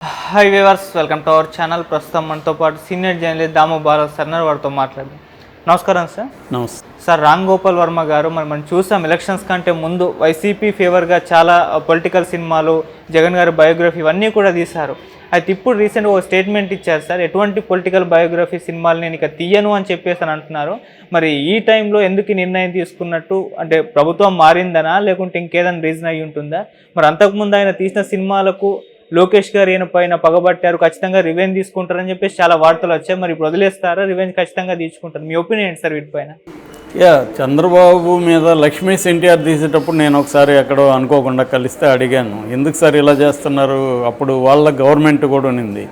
Hi viewers, welcome to our channel. ప్రస్తుతం మనతో పాటు సీనియర్ జర్నలిస్ట్ దాము బాలా సార్ వారితో మాట్లాడదాం. నమస్కారం సార్. నమస్తే సార్, రామ్ గోపాల్ వర్మ గారు మనం చూసాం ఎలక్షన్స్ కంటే ముందు వైసీపీ ఫేవర్గా చాలా పొలిటికల్ సినిమాలు, జగన్ గారి బయోగ్రఫీ ఇవన్నీ కూడా తీశారు. అయితే ఇప్పుడు రీసెంట్గా ఒక స్టేట్మెంట్ ఇచ్చారు సార్, ఎటువంటి పొలిటికల్ బయోగ్రఫీ సినిమాలు నేను ఇక తీయను అని చెప్పేసి అని అంటున్నారు. మరి ఈ టైంలో ఎందుకు ఈ నిర్ణయం తీసుకున్నట్టు, అంటే ప్రభుత్వం మారిందనా లేకుంటే ఇంకేదైనా రీజన్ అయ్యి ఉంటుందా? మరి అంతకుముందు ఆయన తీసిన సినిమాలకు లోకేష్ గారు ఈయన పైన పగబట్టారు, ఖచ్చితంగా రివెంజ్ తీసుకుంటారని చెప్పేసి చాలా వార్తలు వచ్చాయి. మరి ఇప్పుడు వదిలేస్తారా, రివెంజ్ ఖచ్చితంగా తీసుకుంటారు? మీ ఒపీనియన్ ఏంటి సార్ వీటిపైన? చంద్రబాబు మీద లక్ష్మీస్ ఎన్టీఆర్ తీసేటప్పుడు నేను ఒకసారి ఎక్కడో అనుకోకుండా కలిస్తే అడిగాను, ఎందుకు సార్ ఇలా చేస్తున్నారు? అప్పుడు వాళ్ళ గవర్నమెంట్ కూడా ఉంది,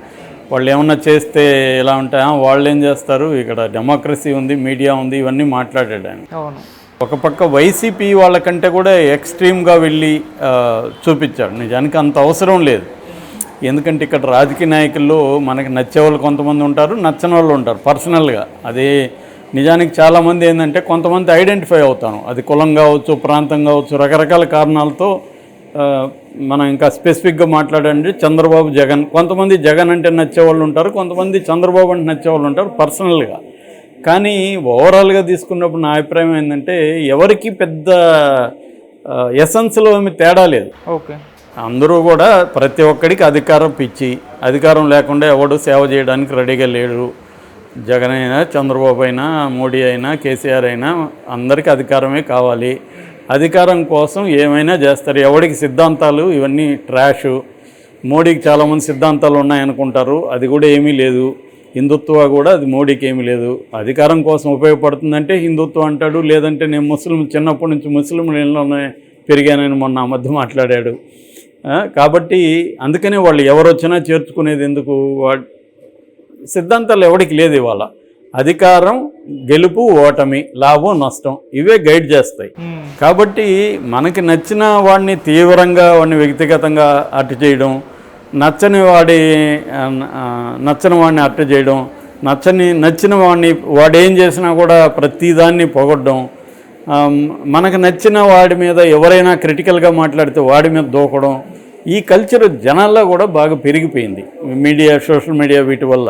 వాళ్ళు ఏమన్నా చేస్తే ఇలా ఉంటాయా, వాళ్ళు ఏం చేస్తారు, ఇక్కడ డెమోక్రసీ ఉంది, మీడియా ఉంది, ఇవన్నీ మాట్లాడాడు ఆయన. అవును. ఒక పక్క వైసీపీ వాళ్ళకంటే కూడా ఎక్స్ట్రీమ్గా వెళ్ళి చూపించాడు. నిజానికి అంత అవసరం లేదు, ఎందుకంటే ఇక్కడ రాజకీయ నాయకుల్లో మనకి నచ్చే వాళ్ళు కొంతమంది ఉంటారు, నచ్చని వాళ్ళు ఉంటారు పర్సనల్గా. అదే నిజానికి చాలామంది ఏంటంటే కొంతమంది ఐడెంటిఫై అవుతాను, అది కులం కావచ్చు, ప్రాంతం కావచ్చు, రకరకాల కారణాలతో మనం ఇంకా స్పెసిఫిక్గా మాట్లాడండి. చంద్రబాబు, జగన్, కొంతమంది జగన్ అంటే నచ్చేవాళ్ళు ఉంటారు, కొంతమంది చంద్రబాబు అంటే నచ్చేవాళ్ళు ఉంటారు పర్సనల్గా. కానీ ఓవరాల్గా తీసుకున్నప్పుడు నా అభిప్రాయం ఏంటంటే ఎవరికి పెద్ద ఎసెన్స్లో ఏమి తేడా లేదు. ఓకే, అందరూ కూడా ప్రతి ఒక్కడికి అధికారం పిచ్చి, అధికారం లేకుండా ఎవడు సేవ చేయడానికి రెడీగా లేడు. జగన్ అయినా, చంద్రబాబు అయినా, మోడీ అయినా, కేసీఆర్ అయినా అందరికీ అధికారమే కావాలి. అధికారం కోసం ఏమైనా చేస్తారు. ఎవడికి సిద్ధాంతాలు ఇవన్నీ ట్రాషు. మోడీకి చాలామంది సిద్ధాంతాలు ఉన్నాయనుకుంటారు, అది కూడా ఏమీ లేదు. హిందుత్వ కూడా అది మోడీకి ఏమీ లేదు. అధికారం కోసం ఉపయోగపడుతుందంటే హిందుత్వం అంటాడు, లేదంటే నేను ముస్లిం, చిన్నప్పటి నుంచి ముస్లింలలోనే పెరిగానని మొన్న ఆ మధ్య మాట్లాడాడు. కాబట్టి అందుకనే వాళ్ళు ఎవరు వచ్చినా చేర్చుకునేది ఎందుకు? సిద్ధాంతాలు ఎవరికి లేదు. ఇవాళ అధికారం, గెలుపు, ఓటమి, లాభం, నష్టం, ఇవే గైడ్ చేస్తాయి. కాబట్టి మనకి నచ్చిన వాడిని తీవ్రంగా, వాడిని వ్యక్తిగతంగా అట్టు చేయడం, నచ్చని వాడిని అట్టు చేయడం, నచ్చిన వాడిని వాడేం చేసినా కూడా ప్రతిదాన్ని పొగడ్డం, మనకు నచ్చిన వాడి మీద ఎవరైనా క్రిటికల్గా మాట్లాడితే వాడి మీద దూకడం, ఈ కల్చర్ జనాల్లో కూడా బాగా పెరిగిపోయింది. మీడియా, సోషల్ మీడియా వీటి వల్ల.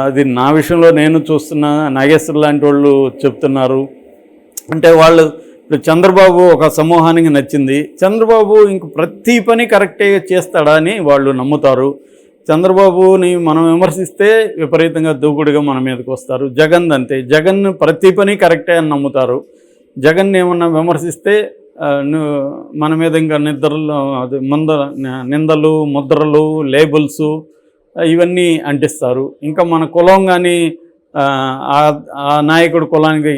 అది నా విషయంలో నేను చూస్తున్న, నాగేశ్వర్ లాంటి వాళ్ళు చెప్తున్నారు. అంటే వాళ్ళు ఇప్పుడు చంద్రబాబు ఒక సమూహానికి నచ్చింది, చంద్రబాబు ఇంక ప్రతి పని కరెక్టే చేస్తాడా అని వాళ్ళు నమ్ముతారు. చంద్రబాబుని మనం విమర్శిస్తే విపరీతంగా దూకుడుగా మన మీదకి వస్తారు. జగన్ అంతే, జగన్ ప్రతి పని కరెక్టే అని నమ్ముతారు. జగన్ ఏమన్నా విమర్శిస్తే మన మీద ఇంకా నిందలు, ముద్రలు, లేబుల్స్ ఇవన్నీ అంటిస్తారు. ఇంకా మన కులం కానీ ఆ నాయకుడు కులానికి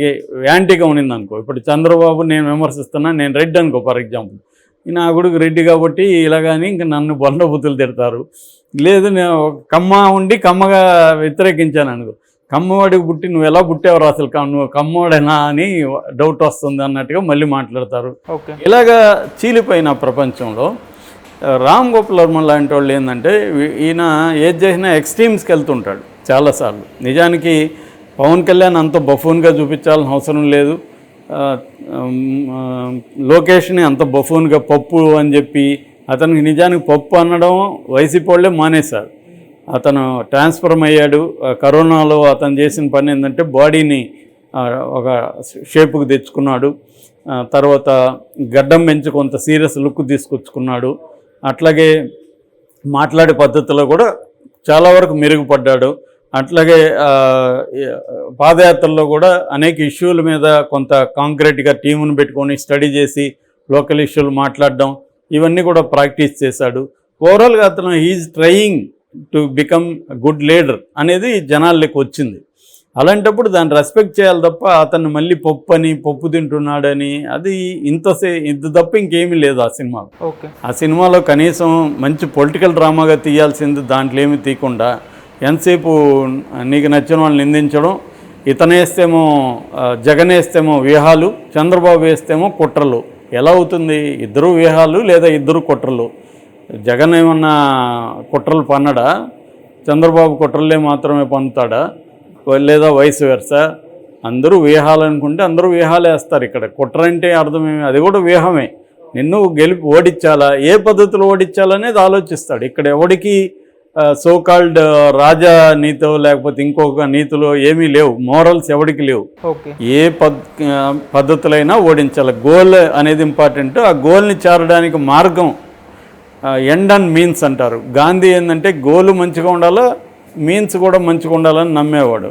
యాంటీగా ఉన్నిందనుకో, ఇప్పుడు చంద్రబాబు నేను విమర్శిస్తున్నా, నేను రెడ్డి అనుకో ఫర్ ఎగ్జాంపుల్, నా కొడుకు రెడ్డి కాబట్టి ఇలాగాని ఇంకా నన్ను బండబుద్ధులు తిడతారు. లేదు నేను కమ్మ ఉండి కమ్మగా వ్యతిరేకించాను అనుకో, కమ్మవాడికి పుట్టి నువ్వు ఎలా పుట్టావు అసలు, నువ్వు కమ్మవాడేనా అని డౌట్ వస్తుంది అన్నట్టుగా మళ్ళీ మాట్లాడతారు. ఇలాగా చీలిపోయిన ప్రపంచంలో రామ్ గోపాల్ వర్మ లాంటి వాళ్ళు ఏంటంటే ఈయన ఏది చేసినా ఎక్స్ట్రీమ్స్కి వెళ్తుంటాడు చాలాసార్లు. నిజానికి పవన్ కళ్యాణ్ అంత బఫూన్గా చూపించాల్సిన అవసరం లేదు. లోకేష్ని అంత బఫూన్గా పప్పు అని చెప్పి అతనికి నిజానికి పప్పు అనడం వైసీపీ వాళ్ళే మానేశారు. అతను ట్రాన్స్ఫర్మ్ అయ్యాడు. కరోనాలో అతను చేసిన పని ఏంటంటే బాడీని ఒక షేపుకి తెచ్చుకున్నాడు. తర్వాత గడ్డం పెంచి కొంత సీరియస్ లుక్ తీసుకొచ్చుకున్నాడు. అట్లాగే మాట్లాడే పద్ధతిలో కూడా చాలా వరకు మెరుగుపడ్డాడు. అట్లాగే పాదయాత్రలో కూడా అనేక ఇష్యూల మీద కొంత కాంక్రీట్గా టీమును పెట్టుకొని స్టడీ చేసి లోకల్ ఇష్యూలు మాట్లాడడం, ఇవన్నీ కూడా ప్రాక్టీస్ చేశాడు. ఓవరాల్గా అతను he's trying to become good leader అనేది జనాల్లోకి వచ్చింది. అలాంటప్పుడు దాన్ని రెస్పెక్ట్ చేయాలి తప్ప అతన్ని మళ్ళీ పప్పు తింటున్నాడని అది ఇంత తప్ప ఇంకేమీ లేదు ఆ సినిమాలో. ఆ సినిమాలో కనీసం మంచి పొలిటికల్ డ్రామాగా తీయాల్సింది దాంట్లో ఏమి తీయకుండా ఎంతసేపు నీకు నచ్చిన వాళ్ళని నిందించడం, ఇతనేస్తేమో జగన్ వేస్తేమో వ్యూహాలు, చంద్రబాబు వేస్తేమో కుట్రలు. ఎలా అవుతుంది? ఇద్దరు వ్యూహాలు లేదా ఇద్దరు కుట్రలు. జగన్ ఏమన్నా కుట్రలు పన్నడా? చంద్రబాబు కుట్రలే మాత్రమే పన్నుతాడా? లేదా వయసు వెర్సా? అందరూ వ్యూహాలు అనుకుంటే అందరూ వ్యూహాలు వేస్తారు. ఇక్కడ కుట్ర అంటే అర్థమేమి? అది కూడా వ్యూహమే. నిన్ను ఓడించాలా, ఏ పద్ధతిలో ఓడించాలనేది ఆలోచిస్తాడు. ఇక్కడ ఎవడికి సోకాల్డ్ రాజా నీతో లేకపోతే ఇంకొక నీతిలో ఏమీ లేవు, మోరల్స్ ఎవరికి లేవు. ఓకే, ఏ పద్ధతులైనా ఓడించాలి. గోల్ అనేది ఇంపార్టెంట్. ఆ గోల్ని చేరడానికి మార్గం ఎండ్ అండ్ మీన్స్ అంటారు. గాంధీ ఏంటంటే గోలు మంచిగా ఉండాలా, మీన్స్ కూడా మంచిగా ఉండాలని నమ్మేవాడు.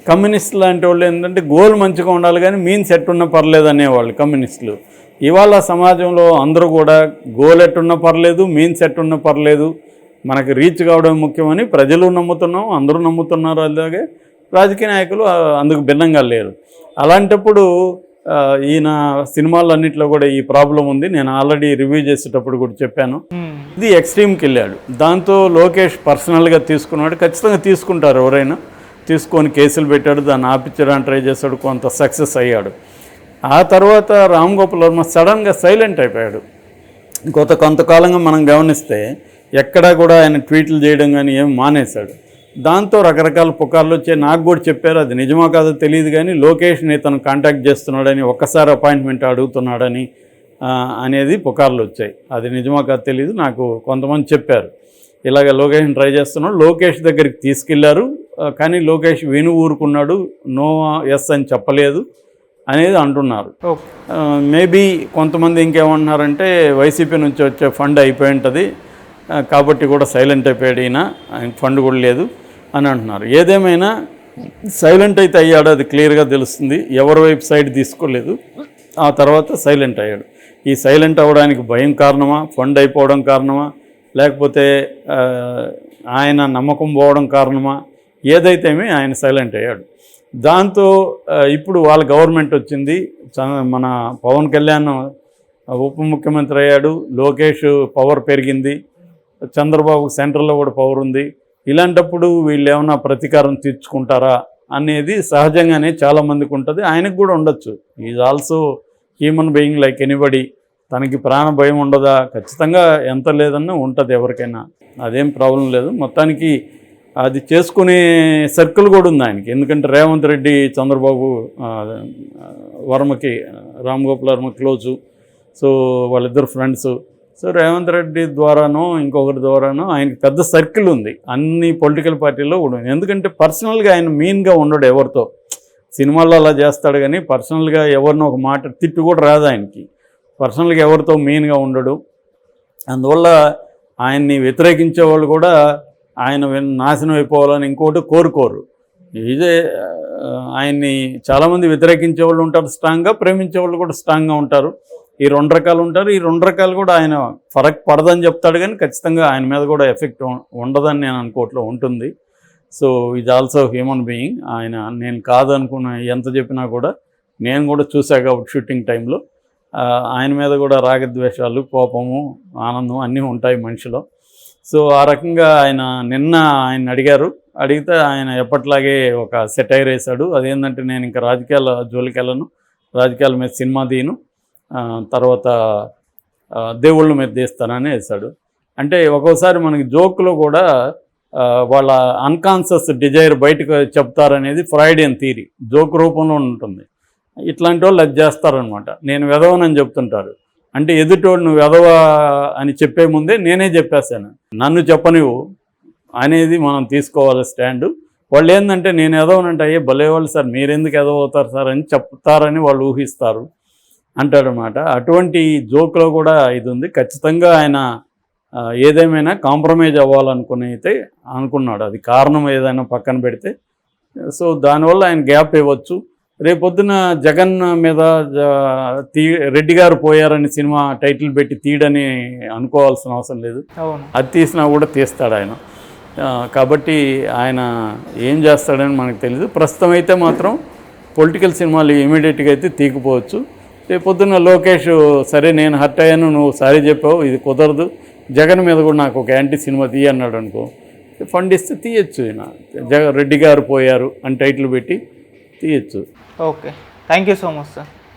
కమ్యూనిస్ట్ లాంటి వాళ్ళు ఏంటంటే గోల్ మంచిగా ఉండాలి కానీ మీన్స్ ఎట్టున్నా పర్లేదు అనేవాళ్ళు కమ్యూనిస్టులు. ఇవాళ సమాజంలో అందరూ కూడా గోల్ ఎట్టున్నా పర్లేదు, మీన్స్ ఎట్టున్నా పర్లేదు, మనకి రీచ్ కావడం ముఖ్యమని ప్రజలు నమ్ముతున్నాం, అందరూ నమ్ముతున్నారు. అలాగే రాజకీయ నాయకులు అందుకు భిన్నంగా లేరు. అలాంటప్పుడు ఈయన సినిమాలన్నింటిలో కూడా ఈ ప్రాబ్లం ఉంది. నేను ఆల్రెడీ రివ్యూ చేసేటప్పుడు కూడా చెప్పాను. ఇది ఎక్స్ట్రీమ్కి వెళ్ళాడు. దాంతో లోకేష్ పర్సనల్గా తీసుకున్నాడు. ఖచ్చితంగా తీసుకుంటారు, ఎవరైనా తీసుకొని కేసులు పెట్టాడు, దాన్ని ఆపించడానికి ట్రై చేశాడు, కొంత సక్సెస్ అయ్యాడు. ఆ తర్వాత రామ్ గోపాల్ వర్మ సడన్గా సైలెంట్ అయిపోయాడు. కొంతకాలంగా మనం గమనిస్తే ఎక్కడా కూడా ఆయన ట్వీట్లు చేయడం కానీ ఏం మానేశాడు. దాంతో రకరకాల పుకార్లు వచ్చాయి. నాకు కూడా చెప్పారు, అది నిజమా కాదో తెలియదు కానీ లోకేష్ని తను కాంటాక్ట్ చేస్తున్నాడని, ఒక్కసారి అపాయింట్మెంట్ అడుగుతున్నాడని అనేది పుకార్లు వచ్చాయి. అది నిజమా కాదో తెలియదు, నాకు కొంతమంది చెప్పారు. ఇలాగ లోకేష్ని ట్రై చేస్తున్నాడు, లోకేష్ దగ్గరికి తీసుకెళ్లారు, కానీ లోకేష్ ఊరుకున్నాడు, నో ఎస్ అని చెప్పలేదు అనేది అంటున్నారు. మేబీ కొంతమంది ఇంకేమంటున్నారంటే వైసీపీ నుంచి వచ్చే ఫండ్ అయిపోయి ఉంటుంది కాబట్టి కూడా సైలెంట్ అయిపోయాడు ఈయన, ఆయనకు ఫండ్ కూడా లేదు అని అంటున్నారు. ఏదేమైనా సైలెంట్ అయితే అయ్యాడు, అది క్లియర్గా తెలుస్తుంది. ఎవరి వైపు సైడ్ తీసుకోలేదు, ఆ తర్వాత సైలెంట్ అయ్యాడు. ఈ సైలెంట్ అవ్వడానికి భయం కారణమా, ఫండ్ అయిపోవడం కారణమా, లేకపోతే ఆయన నమ్మకం పోవడం కారణమా, ఏదైతేమే ఆయన సైలెంట్ అయ్యాడు. దాంతో ఇప్పుడు వాళ్ళ గవర్నమెంట్ వచ్చింది, మన పవన్ కళ్యాణ్ ఉప ముఖ్యమంత్రి అయ్యాడు, లోకేష్ పవర్ పెరిగింది, చంద్రబాబు సెంట్రల్లో కూడా పవర్ ఉంది. ఇలాంటప్పుడు వీళ్ళు ఏమైనా ప్రతీకారం తీర్చుకుంటారా అనేది సహజంగానే చాలామందికి ఉంటుంది, ఆయనకు కూడా ఉండొచ్చు. Is also human being like anybody. తనకి ప్రాణ భయం ఉండదా? ఖచ్చితంగా ఎంత లేదన్నా ఉంటుంది ఎవరికైనా, అదేం ప్రాబ్లం లేదు. మొత్తానికి అది చేసుకునే సర్కిల్ కూడా ఉంది ఆయనకి. ఎందుకంటే రేవంత్ రెడ్డి చంద్రబాబు వర్మకి, రామ్ గోపాల్ వర్మ క్లోజు, సో వాళ్ళిద్దరు ఫ్రెండ్స్. సో రేవంత్ రెడ్డి ద్వారానో ఇంకొకరి ద్వారానో ఆయనకి పెద్ద సర్కిల్ ఉంది అన్ని పొలిటికల్ పార్టీల్లో కూడా. ఎందుకంటే పర్సనల్గా ఆయన మీన్గా ఉండడు ఎవరితో, సినిమాల్లో అలా చేస్తాడు కానీ పర్సనల్గా ఎవరినో ఒక మాట తిట్టు కూడా రాదు ఆయనకి. పర్సనల్గా ఎవరితో మీన్గా ఉండడు. అందువల్ల ఆయన్ని వ్యతిరేకించే వాళ్ళు కూడా ఆయన నాశనం అయిపోవాలని ఇంకోటి కోరుకోరు. ఇదే ఆయన్ని చాలామంది వ్యతిరేకించే వాళ్ళు ఉంటారు స్ట్రాంగ్గా, ప్రేమించే వాళ్ళు కూడా స్ట్రాంగ్గా ఉంటారు. ఈ రెండు రకాలు ఉంటారు. ఈ రెండు రకాలు కూడా ఆయన ఫరక్ పడదని చెప్తాడు కానీ ఖచ్చితంగా ఆయన మీద కూడా ఎఫెక్ట్ ఉండదని నేను అనుకోవట్లో ఉంటుంది. So is also human being. ఆయన నేను కాదనుకున్న ఎంత చెప్పినా కూడా నేను కూడా చూసా కాబట్టి షూటింగ్ టైంలో ఆయన మీద కూడా రాగద్వేషాలు, కోపము, ఆనందం అన్నీ ఉంటాయి మనిషిలో. సో ఆ రకంగా నిన్న ఆయన అడిగితే ఆయన ఎప్పట్లాగే ఒక సెటైర్ వేశాడు. అదేంటంటే నేను ఇంకా రాజకీయాల జోలికి వెళ్ళను, రాజకీయాల మీద సినిమా తీయను, తర్వాత దేవుళ్ళ మీద తీస్తానని వేశాడు. అంటే ఒక్కోసారి మనకి జోక్లో కూడా వాళ్ళ అన్కాన్షియస్ డిజైర్ బయటకు చెప్తారనేది ఫ్రాయిడియన్ థియరీ, జోక్ రూపంలో ఉంటుంది. ఇట్లాంటి వాళ్ళు అది చేస్తారనమాట. నేను వెధవనని చెప్తుంటారు, అంటే ఎదుటోడు నువ్వు వెధవ అని చెప్పే ముందే నేనే చెప్పేశాను, నన్ను చెప్పనివ్వు అనేది మనం తీసుకోవాలి స్టాండు. వాళ్ళు ఏంటంటే నేను ఎదవనంటే అయ్యే భలేవాళ్ళు సార్, మీరెందుకు ఎదవవుతారు సార్ అని చెప్తారని వాళ్ళు ఊహిస్తారు అంటాడనమాట. అటువంటి జోక్లో కూడా ఇది ఉంది. ఖచ్చితంగా ఆయన ఏదేమైనా కాంప్రమైజ్ అవ్వాలనుకుని అయితే అనుకున్నాడు. అది కారణం ఏదైనా పక్కన పెడితే, సో దానివల్ల ఆయన గ్యాప్ ఇవ్వచ్చు. రేపొద్దున జగన్ మీద రెడ్డి గారు పోయారని సినిమా టైటిల్ పెట్టి తీయడని అనుకోవాల్సిన అవసరం లేదు. అది తీసినా కూడా తీస్తాడు ఆయన. కాబట్టి ఆయన ఏం చేస్తాడని మనకు తెలియదు. ప్రస్తుతం అయితే మాత్రం పొలిటికల్ సినిమాలు ఇమీడియట్గా అయితే తీయకపోవచ్చు. రేపొద్దున లోకేష్ సరే నేను హర్ట్ అయ్యాను, నువ్వు సారీ చెప్పావు, ఇది కుదరదు, జగన్ మీద కూడా నాకు ఒక యాంటీ సినిమా తీయన్నాడు అనుకో, ఫండ్ ఇస్తే తీయచ్చు. రెడ్డి గారు పోయారు అని టైటిల్ పెట్టి తీయచ్చు. Okay, thank you so much sir.